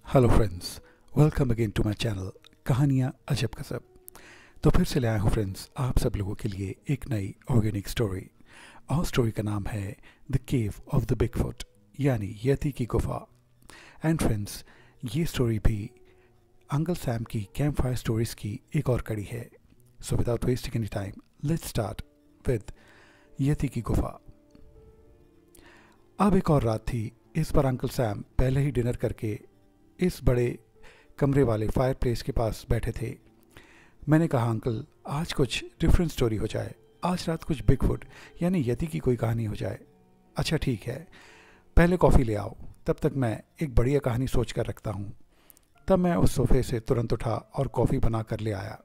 Hello friends, welcome again to my channel कहानियाँ अजब कसब। तो फिर से लाया हूँ फ्रेंड्स आप सब लोगों के लिए एक नई ऑर्गेनिक स्टोरी। और स्टोरी का नाम है the cave of the Bigfoot, यानी यति की गुफा। एंड फ्रेंड्स, ये स्टोरी भी अंकल सैम की कैंप फायर स्टोरीज की एक और कड़ी है। So without wasting any time, let's start with यति की गुफा। अब एक और रात थी। इस पर अंकल सैम पहले ही डिनर करके इस बड़े कमरे वाले फायर प्लेस के पास बैठे थे। मैंने कहा, अंकल आज कुछ डिफरेंट स्टोरी हो जाए, आज रात कुछ बिगफुट यानी यति की कोई कहानी हो जाए। अच्छा ठीक है, पहले कॉफ़ी ले आओ, तब तक मैं एक बढ़िया कहानी सोच कर रखता हूँ। तब मैं उस सोफे से तुरंत उठा और कॉफ़ी बना कर ले आया।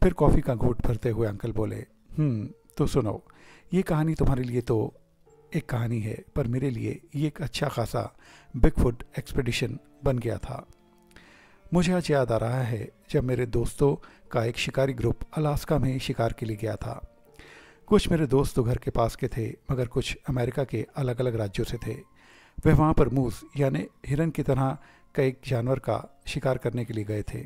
फिर कॉफ़ी का घूंट भरते हुए अंकल बोले, तो सुनो, ये कहानी तुम्हारे लिए तो एक कहानी है, पर मेरे लिए ये एक अच्छा खासा बिगफुट एक्सपेडिशन बन गया था। मुझे आज याद आ रहा है जब मेरे दोस्तों का एक शिकारी ग्रुप अलास्का में शिकार के लिए गया था। कुछ मेरे दोस्त तो घर के पास के थे, मगर कुछ अमेरिका के अलग अलग राज्यों से थे। वे वहाँ पर मूस यानी हिरन की तरह का एक जानवर का शिकार करने के लिए गए थे।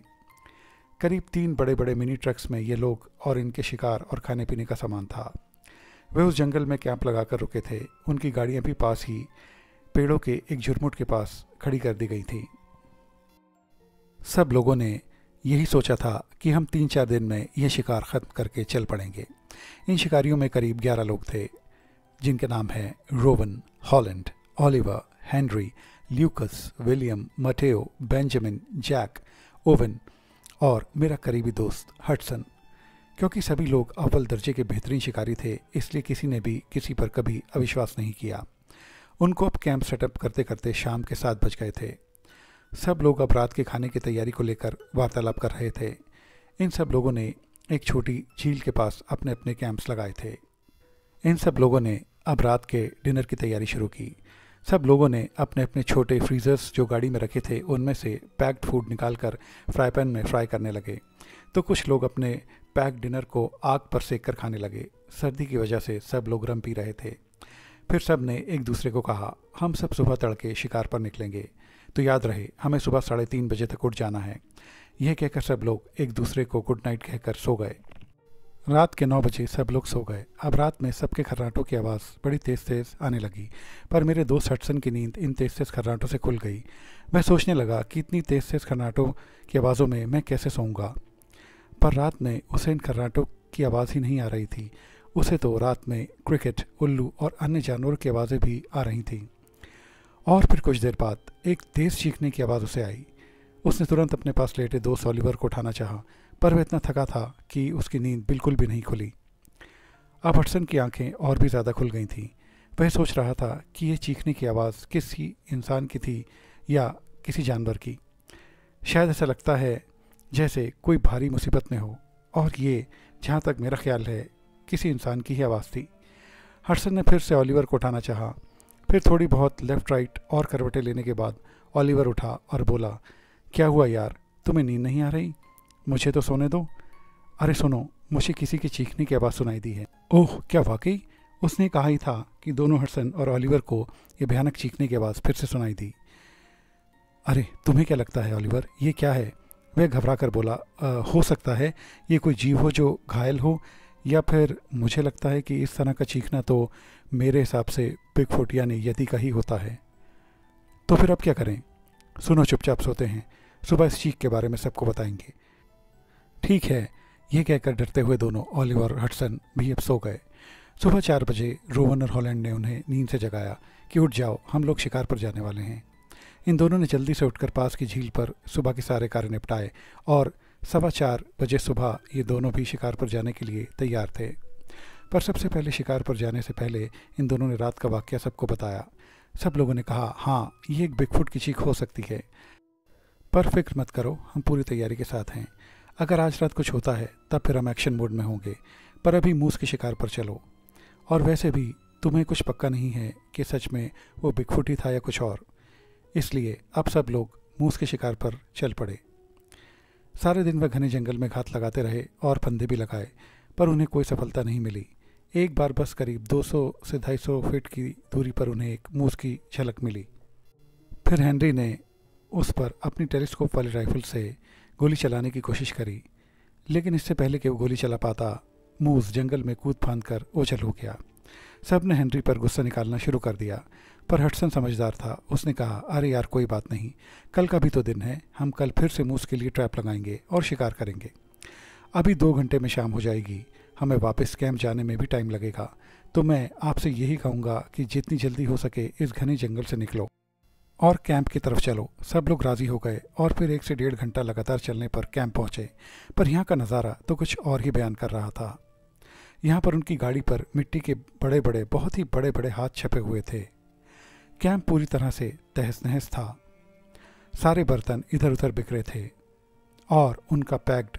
करीब 3 बड़े बड़े मिनी ट्रक्स में ये लोग और इनके शिकार और खाने पीने का सामान था। वे उस जंगल में कैंप लगाकर रुके थे। उनकी गाड़ियाँ भी पास ही पेड़ों के एक झुरमुट के पास खड़ी कर दी गई थी। सब लोगों ने यही सोचा था कि हम 3-4 दिन में यह शिकार खत्म करके चल पड़ेंगे। इन शिकारियों में करीब 11 लोग थे, जिनके नाम हैं Rowan, Holland, Oliver, Henry, Lucas, William, Mateo, Benjamin, Jack, Owen और मेरा करीबी दोस्त हडसन। क्योंकि सभी लोग अव्वल दर्जे के बेहतरीन शिकारी थे, इसलिए किसी ने भी किसी पर कभी अविश्वास नहीं किया। उनको अब कैंप सेटअप करते करते शाम के 7 बज गए थे। सब लोग अब रात के खाने की तैयारी को लेकर वार्तालाप कर रहे थे। इन सब लोगों ने एक छोटी झील के पास अपने अपने कैंप्स लगाए थे। इन सब लोगों ने अब रात के डिनर की तैयारी शुरू की। सब लोगों ने अपने अपने छोटे फ्रीजर्स जो गाड़ी में रखे थे, उनमें से पैक्ड फूड निकालकर फ्राई पैन में फ्राई करने लगे। तो कुछ लोग अपने पैक्ड डिनर को आग पर सेक कर खाने लगे। सर्दी की वजह से सब लोग रम पी रहे थे। फिर सब ने एक दूसरे को कहा, हम सब सुबह तड़के शिकार पर निकलेंगे, तो याद रहे हमें सुबह 3:30 बजे तक उठ जाना है। यह कहकर सब लोग एक दूसरे को गुड नाइट कहकर सो गए। रात के 9 बजे सब लोग सो गए। अब रात में सबके खर्राटों की आवाज़ बड़ी तेज़ तेज़ आने लगी, पर मेरे दोस्त हडसन की नींद इन तेज़ तेज़ खर्राटों से खुल गई। मैं सोचने लगा कि इतनी तेज़ तेज़ खर्राटों की आवाज़ों में मैं कैसे सोऊंगा। पर रात में उसे इन खर्राटों की आवाज़ ही नहीं आ रही थी। उसे तो रात में क्रिकेट, उल्लू और अन्य जानवरों की आवाज़ें भी आ रही थीं। और फिर कुछ देर बाद एक तेज़ चीखने की आवाज़ उसे आई। उसने तुरंत अपने पास लेटे दोस्त ओलिवर को उठाना चाहा, पर वह इतना थका था कि उसकी नींद बिल्कुल भी नहीं खुली। अब हडसन की आंखें और भी ज़्यादा खुल गई थीं। वह सोच रहा था कि यह चीखने की आवाज़ किसी इंसान की थी या किसी जानवर की। शायद ऐसा लगता है जैसे कोई भारी मुसीबत में हो, और ये, जहाँ तक मेरा ख्याल है, किसी इंसान की ही आवाज़ थी। हडसन ने फिर से ओलिवर को उठाना चाहा। फिर थोड़ी बहुत लेफ़्ट राइट और करवटें लेने के बाद ओलिवर उठा और बोला, क्या हुआ यार, तुम्हें नींद नहीं आ रही? मुझे तो सोने दो। अरे सुनो, मुझे किसी की चीखने की आवाज़ सुनाई दी है। ओह, क्या वाकई? उसने कहा ही था कि दोनों हडसन और ओलिवर को ये भयानक चीखने की आवाज़ फिर से सुनाई दी। अरे तुम्हें क्या लगता है ओलिवर, ये क्या है? वह घबरा कर बोला, हो सकता है ये कोई जीव हो जो घायल हो, या फिर मुझे लगता है कि इस तरह का चीखना तो मेरे हिसाब से बिगफुट यानी यति का ही होता है। तो फिर अब क्या करें? सुनो, चुपचाप सोते हैं, सुबह इस चीख के बारे में सबको बताएंगे। ठीक है, ये कहकर डरते हुए दोनों ओलिवर और हडसन भी अब सो गए। सुबह 4 बजे रोवन और हॉलैंड ने उन्हें नींद से जगाया कि उठ जाओ, हम लोग शिकार पर जाने वाले हैं। इन दोनों ने जल्दी से उठकर पास की झील पर सुबह के सारे कार्य निपटाए और 4:15 बजे सुबह ये दोनों भी शिकार पर जाने के लिए तैयार थे। पर सबसे पहले शिकार पर जाने से पहले इन दोनों ने रात का वाक़या सबको बताया। सब लोगों ने कहा, हाँ, ये एक बिगफुट की चीख हो सकती है, पर फिक्र मत करो, हम पूरी तैयारी के साथ हैं। अगर आज रात कुछ होता है तब फिर हम एक्शन मोड में होंगे, पर अभी मूस के शिकार पर चलो। और वैसे भी तुम्हें कुछ पक्का नहीं है कि सच में वो बिगफुट ही था या कुछ और, इसलिए अब सब लोग मूस के शिकार पर चल पड़े। सारे दिन वह घने जंगल में घात लगाते रहे और फंदे भी लगाए, पर उन्हें कोई सफलता नहीं मिली। एक बार बस करीब 200 से 250 फीट की दूरी पर उन्हें एक मूस की झलक मिली। फिर हेनरी ने उस पर अपनी टेलीस्कोप वाली राइफल से गोली चलाने की कोशिश करी, लेकिन इससे पहले कि वो गोली चला पाता, मूस जंगल में कूद फांद कर ओझल हो गया। सब ने हेनरी पर गुस्सा निकालना शुरू कर दिया, पर हडसन समझदार था। उसने कहा, अरे यार कोई बात नहीं, कल का भी तो दिन है, हम कल फिर से मूस के लिए ट्रैप लगाएंगे और शिकार करेंगे। अभी 2 घंटे में शाम हो जाएगी, हमें वापस कैंप जाने में भी टाइम लगेगा, तो मैं आपसे यही कहूँगा कि जितनी जल्दी हो सके इस घने जंगल से निकलो और कैंप की तरफ चलो। सब लोग राज़ी हो गए और फिर 1 से 1.5 घंटा लगातार चलने पर कैंप पहुँचे। पर यहाँ का नज़ारा तो कुछ और ही बयान कर रहा था। यहाँ पर उनकी गाड़ी पर मिट्टी के बड़े बड़े, बहुत ही बड़े बड़े हाथ छपे हुए थे। कैंप पूरी तरह से तहस नहस था। सारे बर्तन इधर उधर बिखरे थे और उनका पैक्ड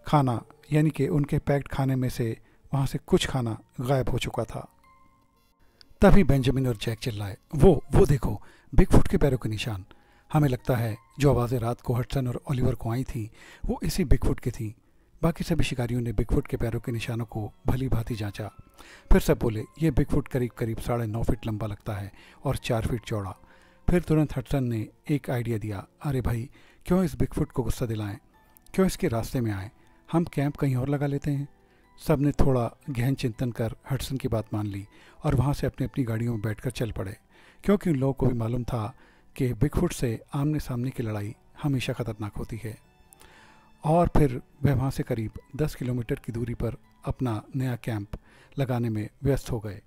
खाना, यानी कि उनके पैक्ड खाने में से वहाँ से कुछ खाना गायब हो चुका था। तभी बेंजामिन और जैक चिल्लाए, वो देखो, बिगफुट के पैरों के निशान। हमें लगता है जो आवाज़ें रात को हडसन और ओलिवर को आई थी वो इसी बिगफुट की थी। बाकी सभी शिकारियों ने बिगफुट के पैरों के निशानों को भली भांति जांचा। फिर सब बोले, ये बिगफुट करीब करीब 9.5 फीट लंबा लगता है और 4 फीट चौड़ा। फिर तुरंत हडसन ने एक आइडिया दिया, अरे भाई, क्यों इस बिगफुट को गुस्सा दिलाएं, क्यों इसके रास्ते में आए, हम कैंप कहीं और लगा लेते हैं। सब ने थोड़ा गहन चिंतन कर हडसन की बात मान ली और वहाँ से अपनी अपनी गाड़ियों में बैठकर चल पड़े, क्योंकि उन लोगों को भी मालूम था कि बिगफुट से आमने सामने की लड़ाई हमेशा खतरनाक होती है। और फिर वह वहाँ से करीब 10 किलोमीटर की दूरी पर अपना नया कैंप लगाने में व्यस्त हो गए।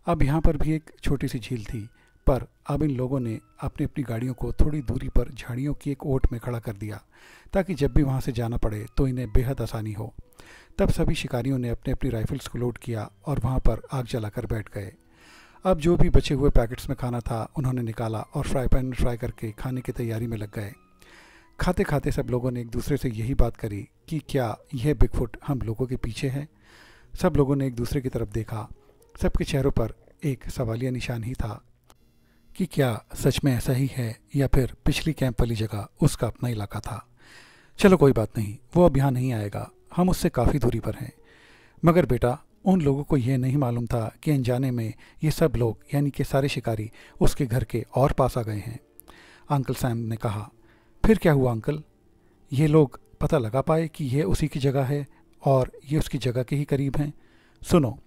अब यहाँ पर भी एक छोटी सी झील थी, पर अब इन लोगों ने अपनी अपनी गाड़ियों को थोड़ी दूरी पर झाड़ियों की एक ओट में खड़ा कर दिया, ताकि जब भी वहाँ से जाना पड़े तो इन्हें बेहद आसानी हो। तब सभी शिकारियों ने अपने अपनी राइफल्स को लोड किया और वहाँ पर आग जलाकर बैठ गए। अब जो भी बचे हुए पैकेट्स में खाना था उन्होंने निकाला और फ्राई पैन में फ्राई करके खाने की तैयारी में लग गए। खाते खाते सब लोगों ने एक दूसरे से यही बात करी कि क्या यह बिगफुट हम लोगों के पीछे है। सब लोगों ने एक दूसरे की तरफ देखा। सबके चेहरों पर एक सवालिया निशान ही था कि क्या सच में ऐसा ही है या फिर पिछली कैंप वाली जगह उसका अपना इलाका था। चलो कोई बात नहीं, वो अब यहाँ नहीं आएगा, हम उससे काफ़ी दूरी पर हैं। मगर बेटा, उन लोगों को यह नहीं मालूम था कि अनजाने में ये सब लोग, यानी कि सारे शिकारी, उसके घर के और पास आ गए हैं। अंकल सैम ने कहा, फिर क्या हुआ अंकल? ये लोग पता लगा पाए कि यह उसी की जगह है और ये उसकी जगह के ही करीब हैं? सुनो,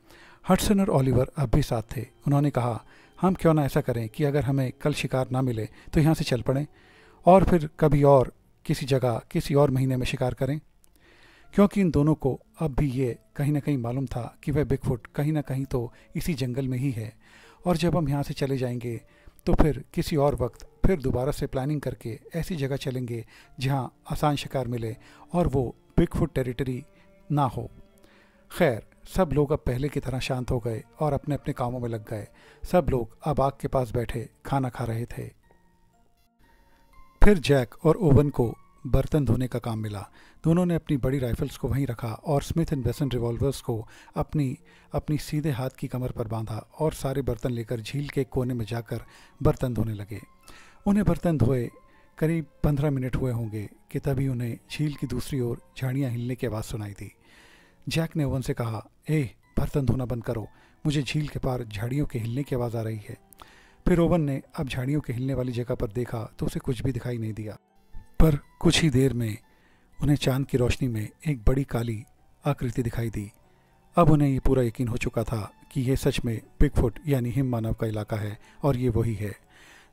हडसन और ओलिवर अब भी साथ थे। उन्होंने कहा, हम क्यों ना ऐसा करें कि अगर हमें कल शिकार ना मिले तो यहाँ से चल पड़ें और फिर कभी और किसी जगह किसी और महीने में शिकार करें, क्योंकि इन दोनों को अब भी ये कहीं ना कहीं मालूम था कि वह बिगफुट कहीं ना कहीं तो इसी जंगल में ही है। और जब हम यहाँ से चले जाएंगे तो फिर किसी और वक्त फिर दोबारा से प्लानिंग करके ऐसी जगह चलेंगे जहाँ आसान शिकार मिले और वो बिगफुट टेरिटरी ना हो। खैर, सब लोग अब पहले की तरह शांत हो गए और अपने अपने कामों में लग गए। सब लोग अब आग के पास बैठे खाना खा रहे थे। फिर जैक और ओवन को बर्तन धोने का काम मिला। दोनों ने अपनी बड़ी राइफल्स को वहीं रखा और स्मिथ एंड वेसन रिवॉल्वर्स को अपनी सीधे हाथ की कमर पर बांधा और सारे बर्तन लेकर झील के कोने में जाकर बर्तन धोने लगे। उन्हें बर्तन धोए करीब 15 मिनट हुए होंगे कि तभी उन्हें झील की दूसरी ओर झाड़ियाँ हिलने की आवाज़ सुनाई दी। जैक ने ओवन से कहा, बर्तन धोना बंद करो, मुझे झील के पार झाड़ियों के हिलने की आवाज़ आ रही है। फिर ओवन ने अब झाड़ियों के हिलने वाली जगह पर देखा तो उसे कुछ भी दिखाई नहीं दिया, पर कुछ ही देर में उन्हें चांद की रोशनी में एक बड़ी काली आकृति दिखाई दी। अब उन्हें ये पूरा यकीन हो चुका था कि यह सच में बिगफुट यानी हिम मानव का इलाका है और ये वही है।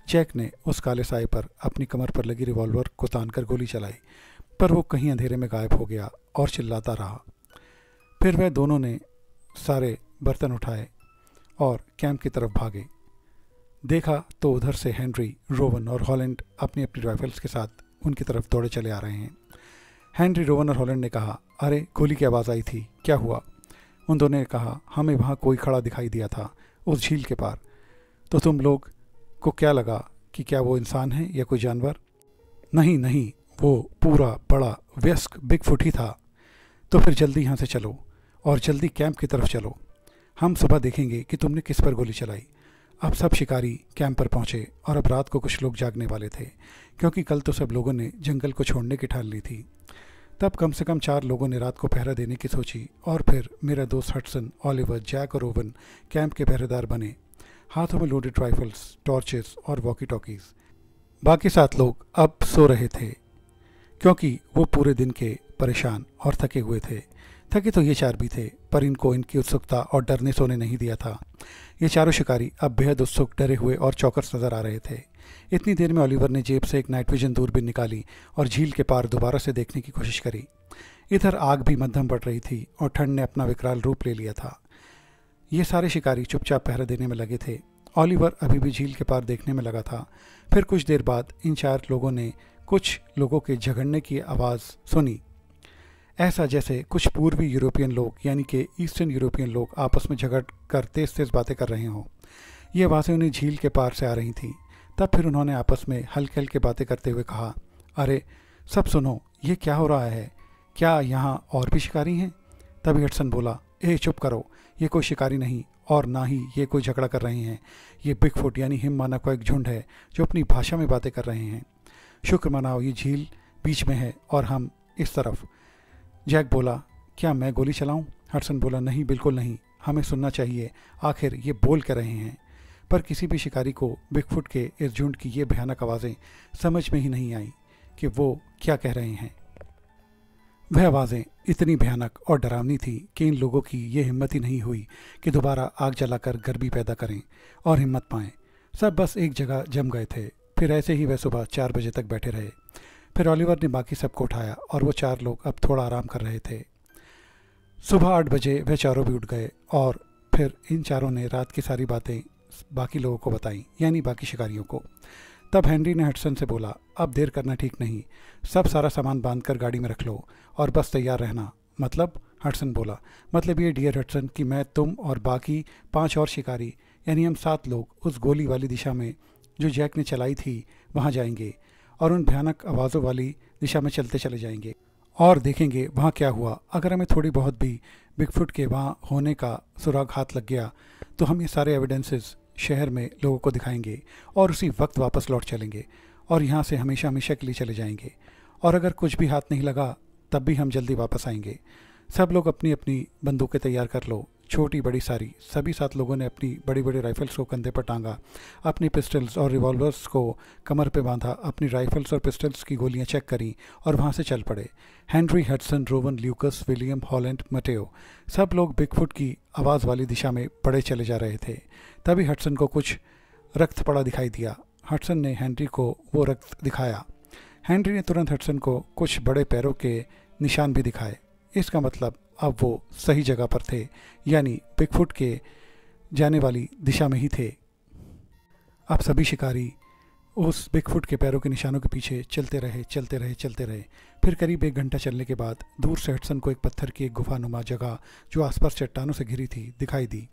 जैक ने उस काले साए पर अपनी कमर पर लगी रिवॉल्वर को तानकर गोली चलाई, पर वो कहीं अंधेरे में गायब हो गया और चिल्लाता रहा। फिर वह दोनों ने सारे बर्तन उठाए और कैंप की तरफ भागे। देखा तो उधर से हेनरी, रोवन और हॉलैंड अपनी अपनी राइफल्स के साथ उनकी तरफ दौड़े चले आ रहे हैं। हेनरी, रोवन और हॉलैंड ने कहा, अरे गोली की आवाज़ आई थी, क्या हुआ? उन दोनों ने कहा, हमें वहाँ कोई खड़ा दिखाई दिया था उस झील के पार। तो तुम लोग को क्या लगा कि क्या वो इंसान है या कोई जानवर? नहीं नहीं, वो पूरा बड़ा वयस्क बिगफुट ही था। तो फिर जल्दी यहाँ से चलो और जल्दी कैंप की तरफ चलो। हम सुबह देखेंगे कि तुमने किस पर गोली चलाई। अब सब शिकारी कैंप पर पहुँचे और अब रात को कुछ लोग जागने वाले थे, क्योंकि कल तो सब लोगों ने जंगल को छोड़ने की ठान ली थी। तब कम से कम 4 लोगों ने रात को पहरा देने की सोची और फिर मेरा दोस्त हडसन, ओलिवर, जैक और ओवन कैंप के पहरेदार बने, हाथों में लोडेड राइफल्स, टॉर्चेस और वॉकी टॉकीज़। बाकी 7 लोग अब सो रहे थे क्योंकि वो पूरे दिन के परेशान और थके हुए थे। थके तो ये 4 भी थे, पर इनको इनकी उत्सुकता और डर ने सोने नहीं दिया था। ये चारों शिकारी अब बेहद उत्सुक, डरे हुए और चौकस नजर आ रहे थे। इतनी देर में ओलिवर ने जेब से एक नाइट विजन दूरबीन निकाली और झील के पार दोबारा से देखने की कोशिश करी। इधर आग भी मध्यम बढ़ रही थी और ठंड ने अपना विकराल रूप ले लिया था। ये सारे शिकारी चुपचाप पहरा देने में लगे थे। ओलिवर अभी भी झील के पार देखने में लगा था। फिर कुछ देर बाद इन 4 लोगों ने कुछ लोगों के झगड़ने की आवाज़ सुनी, ऐसा जैसे कुछ पूर्वी यूरोपियन लोग यानी कि ईस्टर्न यूरोपियन लोग आपस में झगड़ कर तेज तेज बातें कर रहे हों। ये आवाज़ें उन्हें झील के पार से आ रही थीं। तब फिर उन्होंने आपस में हल्के हल्के बातें करते हुए कहा, अरे सब सुनो, ये क्या हो रहा है? क्या यहाँ और भी शिकारी हैं? तभी हडसन बोला, चुप करो, ये कोई शिकारी नहीं और ना ही ये कोई झगड़ा कर रहे हैं। ये बिगफुट यानी हिममानव का एक झुंड है जो अपनी भाषा में बातें कर रहे हैं। शुक्र मनाओ, ये झील बीच में है और हम इस तरफ। जैक बोला, क्या मैं गोली चलाऊं? हडसन बोला, नहीं, बिल्कुल नहीं, हमें सुनना चाहिए, आखिर ये बोल कर रहे हैं। पर किसी भी शिकारी को बिगफुट के इस झुंड की ये भयानक आवाज़ें समझ में ही नहीं आई कि वो क्या कह रहे हैं। वह आवाज़ें इतनी भयानक और डरावनी थी कि इन लोगों की ये हिम्मत ही नहीं हुई कि दोबारा आग जलाकर गर्मी पैदा करें और हिम्मत पाएं। सब बस एक जगह जम गए थे। फिर ऐसे ही वह सुबह 4 बजे तक बैठे रहे। फिर ओलिवर ने बाकी सबको उठाया और वो 4 लोग अब थोड़ा आराम कर रहे थे। सुबह 8 बजे वह चारों भी उठ गए और फिर इन चारों ने रात की सारी बातें बाकी लोगों को बताई, यानी बाकी शिकारियों को। तब हेनरी ने हडसन से बोला, अब देर करना ठीक नहीं, सब सारा सामान बांधकर गाड़ी में रख लो और बस तैयार रहना। मतलब? हडसन बोला, मतलब ये डियर हडसन कि मैं, तुम और बाकी 5 और शिकारी यानी हम 7 लोग उस गोली वाली दिशा में जो जैक ने चलाई थी वहाँ जाएंगे और उन भयानक आवाज़ों वाली दिशा में चलते चले जाएंगे और देखेंगे वहाँ क्या हुआ। अगर हमें थोड़ी बहुत भी बिगफुट के वहाँ होने का सुराग हाथ लग गया तो हम ये सारे एविडेंसेस शहर में लोगों को दिखाएंगे और उसी वक्त वापस लौट चलेंगे और यहाँ से हमेशा हमेशा के लिए चले जाएंगे। और अगर कुछ भी हाथ नहीं लगा तब भी हम जल्दी वापस आएंगे। सब लोग अपनी अपनी बंदूकें तैयार कर लो, छोटी बड़ी सारी। सभी 7 लोगों ने अपनी बड़ी बड़ी राइफल्स को कंधे पर टांगा, अपनी पिस्टल्स और रिवॉल्वर्स को कमर पे बांधा, अपनी राइफल्स और पिस्टल्स की गोलियां चेक करी और वहाँ से चल पड़े। Henry, Hudson, Rowan, Lucas, William, Holland, मटेओ, सब लोग बिगफुट की आवाज़ वाली दिशा में बढ़े चले जा रहे थे। तभी हडसन को कुछ रक्त पड़ा दिखाई दिया। हडसन ने हेनरी को वो रक्त दिखाया। हेनरी ने तुरंत हडसन को कुछ बड़े पैरों के निशान भी दिखाए। इसका मतलब अब वो सही जगह पर थे, यानी बिगफुट के जाने वाली दिशा में ही थे। अब सभी शिकारी उस बिगफुट के पैरों के निशानों के पीछे चलते रहे, चलते रहे, चलते रहे। फिर करीब 1 घंटा चलने के बाद दूर से हडसन को एक पत्थर की एक गुफानुमा जगह जो आसपास चट्टानों से घिरी थी दिखाई दी।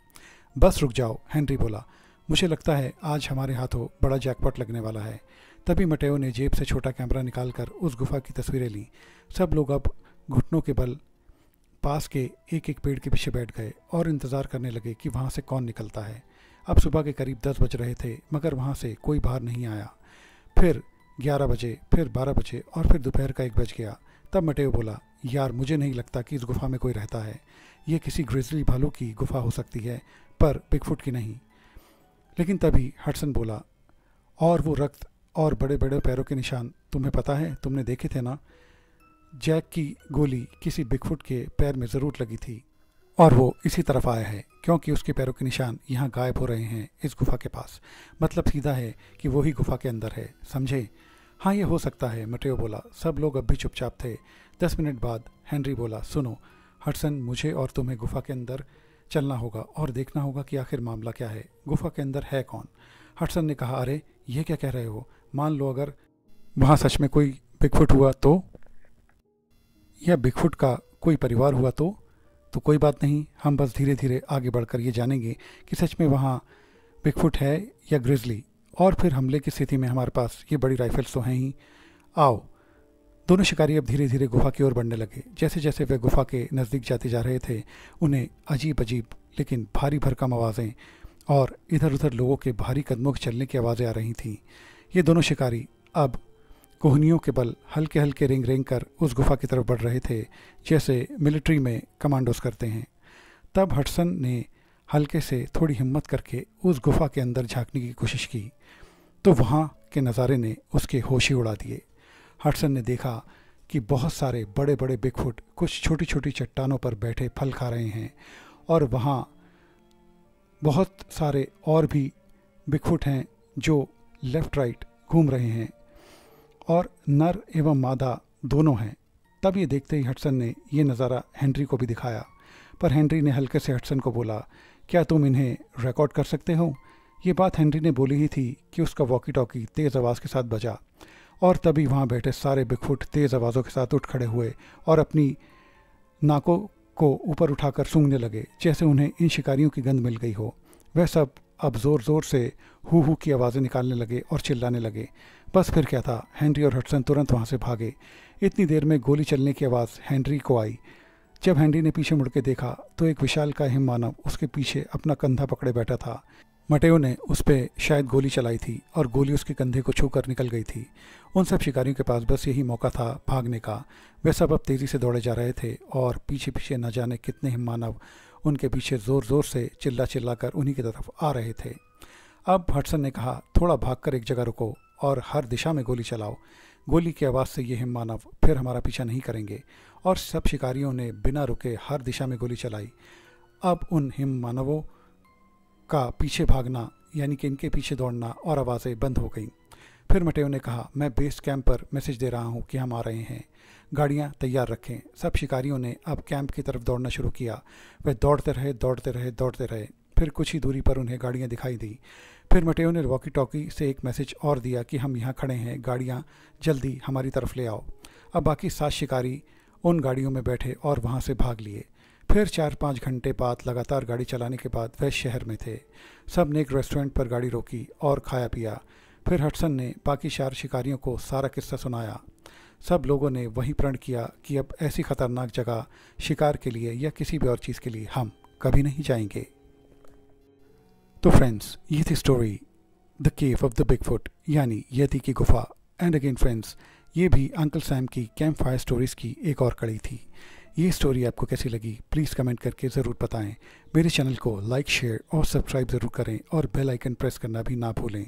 बस रुक जाओ, हेनरी बोला, मुझे लगता है आज हमारे हाथों बड़ा जैकपॉट लगने वाला है। तभी मटेओ ने जेब से छोटा कैमरा निकालकर उस गुफा की तस्वीरें ली। सब लोग अब घुटनों के बल पास के एक एक पेड़ के पीछे बैठ गए और इंतज़ार करने लगे कि वहाँ से कौन निकलता है। अब सुबह के करीब 10 बज रहे थे मगर वहाँ से कोई बाहर नहीं आया। फिर 11 बजे, फिर 12 बजे और फिर दोपहर का 1 बज गया। तब मटेओ बोला, यार मुझे नहीं लगता कि इस गुफा में कोई रहता है। ये किसी ग्रिजली भालू की गुफा हो सकती है पर बिगफुट की नहीं। लेकिन तभी हडसन बोला, और वो रक्त और बड़े बड़े पैरों के निशान तुम्हें पता है, तुमने देखे थे ना? जैक की गोली किसी बिगफुट के पैर में ज़रूर लगी थी और वो इसी तरफ आया है क्योंकि उसके पैरों के निशान यहाँ गायब हो रहे हैं इस गुफा के पास। मतलब सीधा है कि वो ही गुफा के अंदर है, समझे? हाँ, ये हो सकता है, मटेओ बोला। सब लोग अब भी चुपचाप थे। 10 मिनट बाद हेनरी बोला, सुनो हडसन, मुझे और तुम्हें गुफा के अंदर चलना होगा और देखना होगा कि आखिर मामला क्या है। गुफा के अंदर है कौन? हडसन ने कहा, अरे ये क्या कह रहे हो? मान लो अगर वहाँ सच में कोई बिगफुट हुआ तो, या बिगफुट का कोई परिवार हुआ तो कोई बात नहीं, हम बस धीरे धीरे आगे बढ़कर ये जानेंगे कि सच में वहाँ बिगफुट है या ग्रिजली, और फिर हमले की स्थिति में हमारे पास ये बड़ी राइफल्स तो हैं ही। आओ। दोनों शिकारी अब धीरे धीरे गुफा की ओर बढ़ने लगे। जैसे जैसे वे गुफा के नज़दीक जाते जा रहे थे उन्हें अजीब अजीब लेकिन भारी भरकम आवाज़ें और इधर उधर लोगों के भारी कदमों के चलने की आवाज़ें आ रही थीं। ये दोनों शिकारी अब कोहनियों के बल हल्के हल्के रेंग रेंग कर उस गुफा की तरफ बढ़ रहे थे जैसे मिलिट्री में कमांडोज करते हैं। तब हडसन ने हल्के से थोड़ी हिम्मत करके उस गुफा के अंदर झांकने की कोशिश की तो वहाँ के नज़ारे ने उसके होश ही उड़ा दिए। हडसन ने देखा कि बहुत सारे बड़े बड़े बिगफुट कुछ छोटी छोटी चट्टानों पर बैठे फल खा रहे हैं, और वहाँ बहुत सारे और भी बिगफुट हैं जो लेफ़्ट राइट घूम रहे हैं, और नर एवं मादा दोनों हैं। तब ये देखते ही हडसन ने ये नज़ारा हेनरी को भी दिखाया, पर हेनरी ने हल्के से हडसन को बोला, क्या तुम इन्हें रिकॉर्ड कर सकते हो? ये बात हेनरी ने बोली ही थी कि उसका वॉकी टॉकी तेज़ आवाज़ के साथ बजा, और तभी वहाँ बैठे सारे बिगफुट तेज़ आवाज़ों के साथ उठ खड़े हुए और अपनी नाकों को ऊपर उठाकर सूंघने लगे, जैसे उन्हें इन शिकारियों की गंध मिल गई हो। वह सब अब ज़ोर ज़ोर से हू हू की आवाज़ें निकालने लगे और चिल्लाने लगे। बस फिर क्या था, हेनरी और हडसन तुरंत वहाँ से भागे। इतनी देर में गोली चलने की आवाज़ हेनरी को आई। जब हेनरी ने पीछे मुड़ के देखा तो एक विशालकाय हिममानव उसके पीछे अपना कंधा पकड़े बैठा था। मटेओ ने उस पर शायद गोली चलाई थी और गोली उसके कंधे को छू कर निकल गई थी। उन सब शिकारियों के पास बस यही मौका था भागने का। वे सब अब तेज़ी से दौड़े जा रहे थे और पीछे पीछे न जाने कितने हिममानव उनके पीछे ज़ोर ज़ोर से चिल्ला चिल्ला कर उन्हीं की तरफ आ रहे थे। अब हडसन ने कहा, थोड़ा भागकर एक जगह रुको और हर दिशा में गोली चलाओ। गोली की आवाज़ से ये हिममानव फिर हमारा पीछा नहीं करेंगे। और सब शिकारियों ने बिना रुके हर दिशा में गोली चलाई। अब उन हिममानवों का पीछे भागना यानी कि इनके पीछे दौड़ना और आवाज़ें बंद हो गईं। फिर मटेओ ने कहा, मैं बेस कैंप पर मैसेज दे रहा हूँ कि हम आ रहे हैं, गाड़ियाँ तैयार रखें। सब शिकारियों ने अब कैंप की तरफ दौड़ना शुरू किया। वे दौड़ते रहे दौड़ते रहे दौड़ते रहे। फिर कुछ ही दूरी पर उन्हें गाड़ियाँ दिखाई दी। फिर मटेओ ने वॉकी टॉकी से एक मैसेज और दिया कि हम यहाँ खड़े हैं, गाड़ियाँ जल्दी हमारी तरफ ले आओ। अब बाकी 7 शिकारी उन गाड़ियों में बैठे और वहाँ से भाग लिए। फिर 4-5 घंटे बाद लगातार गाड़ी चलाने के बाद वह शहर में थे। सब ने एक रेस्टोरेंट पर गाड़ी रोकी और खाया पिया। फिर हडसन ने बाकी 4 शिकारियों को सारा किस्सा सुनाया। सब लोगों ने वही प्रण किया कि अब ऐसी खतरनाक जगह शिकार के लिए या किसी भी और चीज़ के लिए हम कभी नहीं जाएंगे। तो फ्रेंड्स, ये थी story the cave of the Bigfoot यानी यति की गुफा। एंड अगेन फ्रेंड्स, ये भी अंकल सैम की कैंप फायर स्टोरीज़ की एक और कड़ी थी। ये स्टोरी आपको कैसी लगी प्लीज़ कमेंट करके ज़रूर बताएं। मेरे चैनल को लाइक, शेयर और सब्सक्राइब ज़रूर करें और बेल आइकन प्रेस करना भी ना भूलें।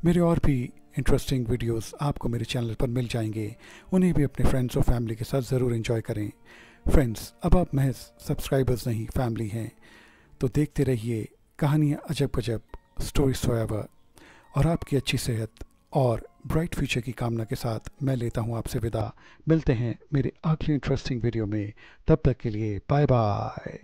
मेरे और भी इंटरेस्टिंग वीडियोस आपको मेरे चैनल पर मिल जाएंगे, उन्हें भी अपने फ्रेंड्स और फैमिली के साथ ज़रूर एंजॉय करें। फ्रेंड्स, अब आप महज सब्सक्राइबर्स नहीं फैमिली हैं, तो देखते रहिए कहानियाँ अजब गजब, स्टोरीज फॉरएवर। और आपकी अच्छी सेहत और ब्राइट फ्यूचर की कामना के साथ मैं लेता हूँ आपसे विदा। मिलते हैं मेरे अगले इंटरेस्टिंग वीडियो में, तब तक के लिए बाय बाय।